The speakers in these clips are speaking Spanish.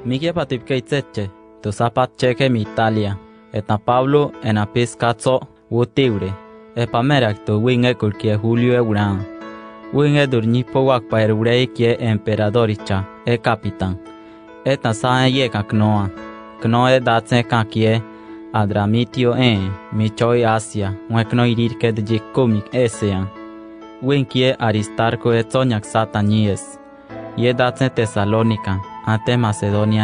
Miguel patipkeitseche, tu zapatcheque mi Italia, eta Pablo en apiscatzo, wotiure, epamerak tu winge kulkie Julio Euran. Winge durnipo wak pa erurei kie emperadoricha, capitán. Eta sa yeka knoa, knoe datse kakie, adramitio michoi Asia, wekno irirke de jikomik esean. Winkie Aristarco etzonyak satanies. Ye datse Tesalónica, ante Macedonia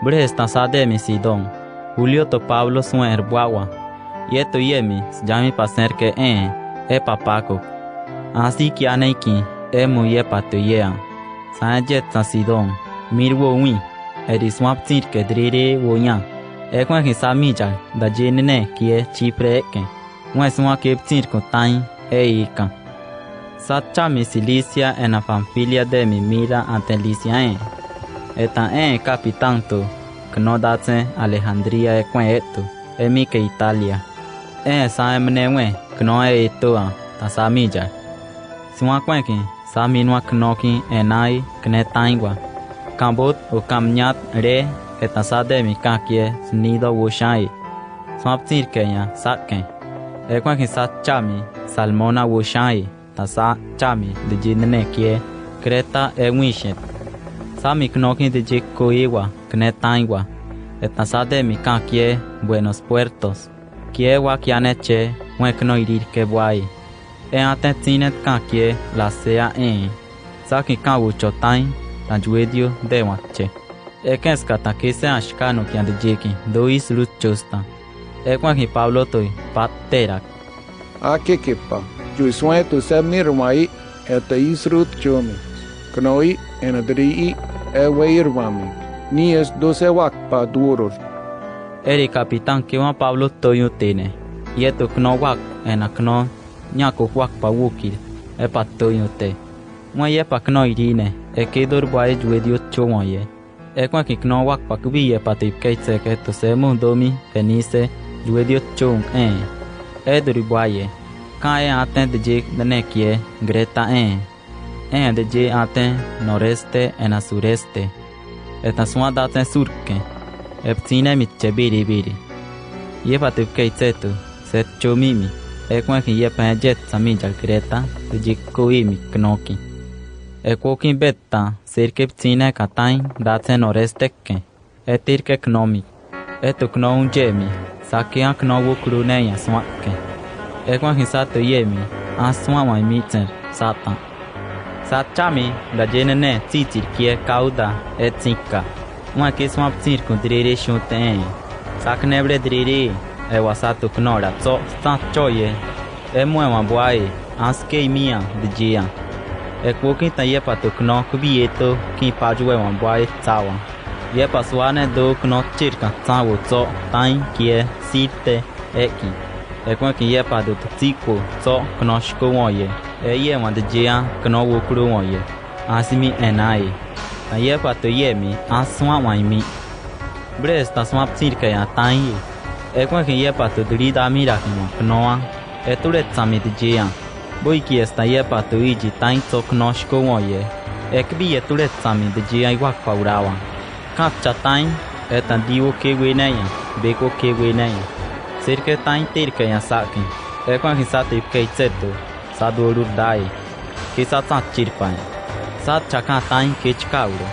Bre esta sademi Sidón, Julio to Pablo suen erbuagua. Ye to yemi, llami paser que papaco. Así que aneiki, muy patoyea. San jet san Sidón, mirwo win, eriswap tirke drire woyan. Ekwen hisamija, da jenene kie chipre eke. Weswa kep tirko tain, ika. Satchami Cilicia en la familia de mi mira ante Licia Eta capitán tu, que no date Alejandría eto, mi que Italia. Sa emnewe, que no toa, ta samilla. Sua quenki, saminwa knoki enai, knetaingwa. Kambut o kamnyat re, eta sa de mi kakie, snido wushai. Swaptir kenya, satken. Ekwenki satchami, salmona wushai. Tasa chami de jinene kie Creta wishet. Sami knoki de jikoiwa knetaingwa. Etasa de mi kakie Buenos Puertos. Kie wa kianeche wekno irir ke buai. Atetinet kakie la sea Saki kawu chotain la juedio de wache. Ekenska takise ashkano kian de jiki dois luchosta. Ekwaki Pablo toi patterak. Kepa. Juiswai tu sebni rumai eta isrut chomi. Knoi en adrii weirwami. Ni es 12 wakpa duror. Eri capitán que wa Pablo toyo tene. Yeto kno wak en akno nyako wakpa wukir. Epa toyo te. Mwaye pa kno irine. Kedor bae juedio chomoye. Ekwa ki kno wakpa kubiye patip keitseke to semu domi penise juedio chong Edori baye. Kae aten de jik nekie Greta de jik aten noreste en a sureste. Eta sua daten surke. Eptine mitche biri. Ye patip keitsetu, set chomimi. Ekwen ki ye Padgett samija Greta, de jik koimi knoki. Ekwokin betta, sirke ptine katain daten noreste ke. Etirke knomi. Etu kno jemi, sakia knowu kruneya swake. Ekwan hisato yemi, aswa mai miter, satan. Satchami, da jenene, titir kie kauda, etinka. Uma que swap tirko drere shute Saknebre drere, wasato knora, so choye. Mwa boae, aske mia, de jia. Ekwokin ta yepa to kno kubieto, kin pajwe boae tawa. Yepa swane do kno chirka, tawo so, tain kie, site, eki. Ekwen ki yepa do tiko so knoshko woye. Ye wan de jia kno wokuru woye. Asimi enai. Ta yepa to yemi aswa waimi. Bres ta swap tirka ya tai. Ekwen ki yepa to drida mira knoa. Eture tsami de jia. Boy ki esta yepa to iji tain so knoshko woye. Ekbi eture tsami de jia iwak paurawa. Kapcha tain etan diwo ke weneya. Beko ke weneya. Cerca tain terca ya sakin. Ekwan hisate keitseto. Sadorur dai. Kisa sat chirpan. Sat chaka tain kechkauro.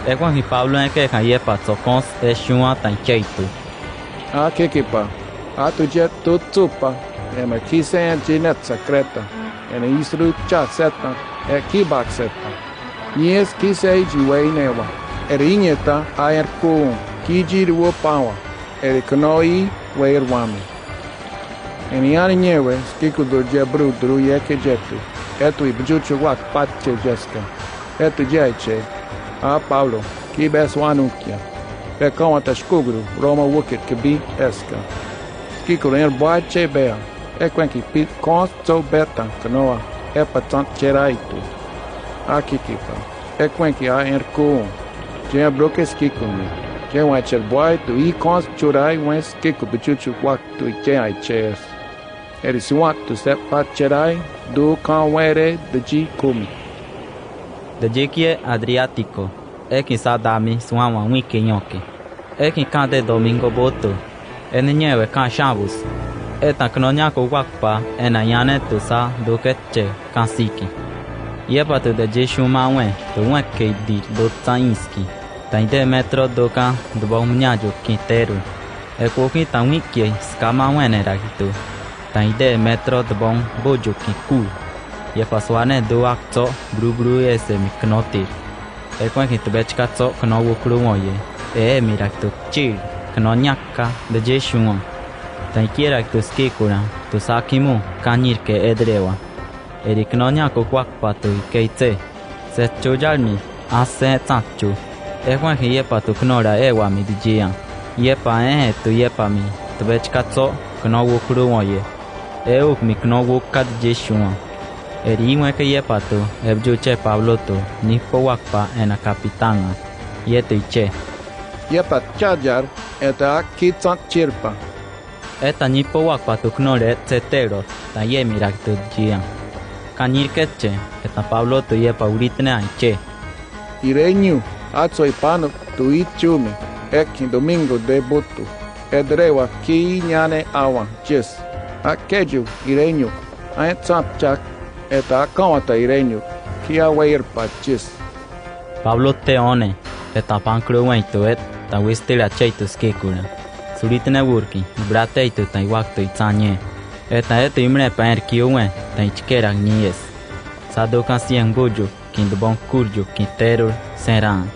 Ekwan hi Pablo ke yepa tsokons shua tain keito. Kekipa. Tu jet tu tsupa. Ema kisen jinet secreta. Ena isru cha seta. Kibak seta. Nies kisei jiwei newa. Erinyeta ayerku. Kijiru pawa. Knoi weirwami. Eniani nyewe skiku do jebru dru yeke jetu. Etu ibjuchu wak patche jeska. Etu jaiche. Paulo, kibes wanukia. Pekon atashkugru, Roma wukit kibi eska. Skiku ler boache bea. Ekwenki pit kons so beta kanoa. Epatant cheraitu. Kikipa. Ekwenki erku. Jebruke skiku mi. Wachel boy to cons churai wens kiku bichuchu wak to ai chairs. Erisuat to step pat cherai do kan were the G kumi. De jekie Adriático, Eki sadami suama wiki nyoki. Eki kante domingo boto. Eni nyewe kan shavus. Eta knonya ko wakpa ena yane tu sa dokeche kansiki. Yepa tu de jeshu mawe tu weke di do tsainski. Tainde metro doka do bomnyajo kinteru. Ekoki tawiki skama wene rakitu. Tainde metro do bom bojo kiku. Yepa swane do akto brubru ese miknotir. Ekoki tubechka tso kno wukru moye. Mirakto chir knonyaka de jeshu. Taikiera tu skikura tu sakimu kanirke edrewa. Eriknonya ko kwakpa tu keitse. Se chojalmi ase tsachu. Ekwan yepa tu knora ewa mi dijia. Yepa tu yepa mi. Tu bechkatso kno wukuru moye. Euk mi kno wukad jeshua. Eriwe ke yepa tu ebjuche Pablo tu nipo wakpa ena kapitanga. Yetu iche. Yepa chajar eta kitsan chirpa. Eta nipo wakpa tu knore tsetero ta ye mirak tu jia. Kanirkeche eta Pablo tu yepa uritne aiche. Ireñu atso ipano tu ichumi ekin domingo de botu. Edrewa ki nyane awan jes. Akeju ireñu aetsap chak eta kawata ireñu ki aweirpa jes. Pablo teone eta pankro waito et ta wistela cheitu skekura. Suritne wurki brate itu tai waktu itsanye. Eta etu imre paer kiuwe tai chkera nies. Sadokan sien bojo kind bon kurjo kinterur seran.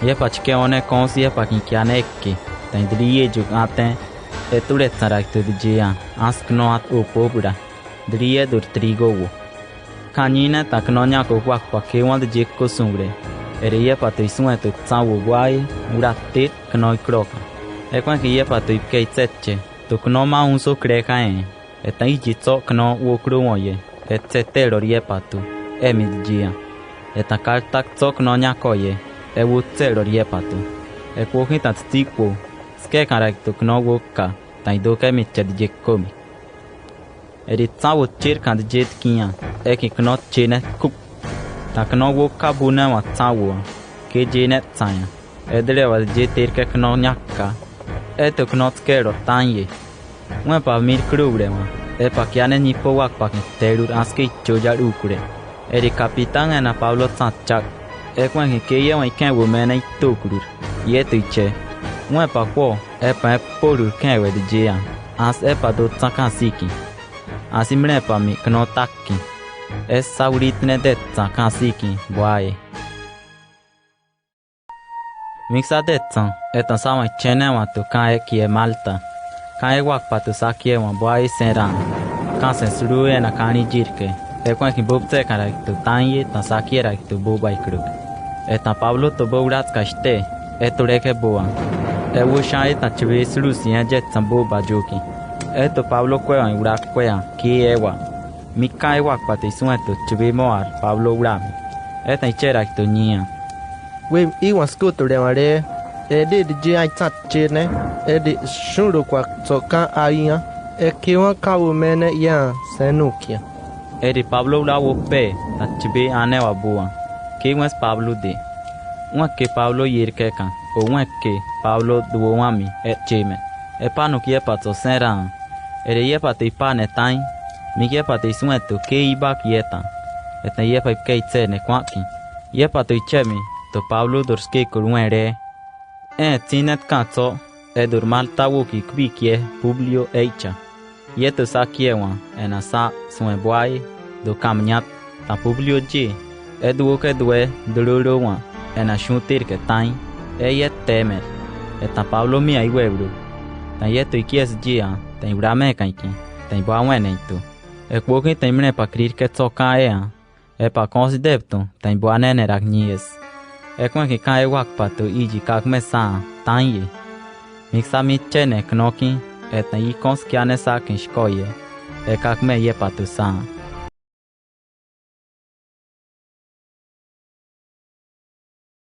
Yepa chke one konsi yepa kinkianeki tai drieju aten eture tsaraktu dijia askno at upobura drie dur trigowo. Kanine taknonya ko wakpa kewand jekko sumre. Ere yepa tu isue tu tsawo guai uratit knoi kroka. Ekwan ki yepa tu ipkeitseche tu knoma unso krekae. Eta ijitso kno wukru moye. Etsetero yepa tu emidjia. Eta kartak tsok no nyakoye. Ewutsero yepa tu. Ekwohita ttikwo. Ske karaktu kno wukka. Taidoke mitched jekomi. Eritsawo chirkand jetkia. Eki kno chine kup. Ta kno wukka bune wa tsawo. Ke jene tsaya. Edrewa jetirke kno nyakka. Eto kno skero tanye. Mwepa mir krubrema. Epa kiane nipo wakpa terur aske chojar ukure. Eri kapitan ena Pablo tsanchak. Ekwan keye wa iken wumena itokurur. Yetu iche. Mwepa kwo epa porur kenwe dijia. As epa do tsakansiki. Asimrepa mi kno takki. Es sauritne det tsakansiki boae. Mixa detsan etan sama chene wa tu kae kie Malta. Kae wakpa tu sakie wa boae seran. Kansen surue na kani jirke. Ekwan ki bobte karak tu tanye tan sakie rak tu bobai kruk. Etan Pablo tu bobrat kaste. Etureke boa. Ewu shai tan chwe sulusia jet san boba joki. Eto Pablo kwea urak kwea ki ewa. Mikae wakpa tu suetu chwe moar Pablo urami. Etan icherak tu nia. We iwan skuter de mare. Edi de ji ai tsat chene. Edi shuru kwa tsoka aia. Ekiwa kawu mene ya senukia. Eri Pablo urawo pe ta chbe anewa bua. Kiwes Pablo de. Ke Pablo yirkekan. O ke Pablo duwami et cheme. E pano kie patso seran. Ere yepa te pane tain. Mi yepa te sueto ke iba kieta. Eta yepa ipkeitse ne kwaki. Yepa te chemi. To Pablo dorske kurwere. Tinet kanto. Edur malta wuki kbikie Publio eicha. Yeto sa kiewa. Ena sa sueboai. Do kamnyat. Ta Publio je. Edu ke due dururo ena shuntir ke tain. Yet temer. Eta Pablo mi ai webru. Ta yeto ikies jia. Ta ibrame kanki. Ta ibawen eito. Ekwoki temne pa krir ke tsoka ea. Epa considepto. Ta ibuanene ragnies. Ekwan ki kae wakpa tu iji kakme sa tanye. Mixa mi chene knoki. Eta i konskiane sa kinshkoye. Kakme yepa tu sa.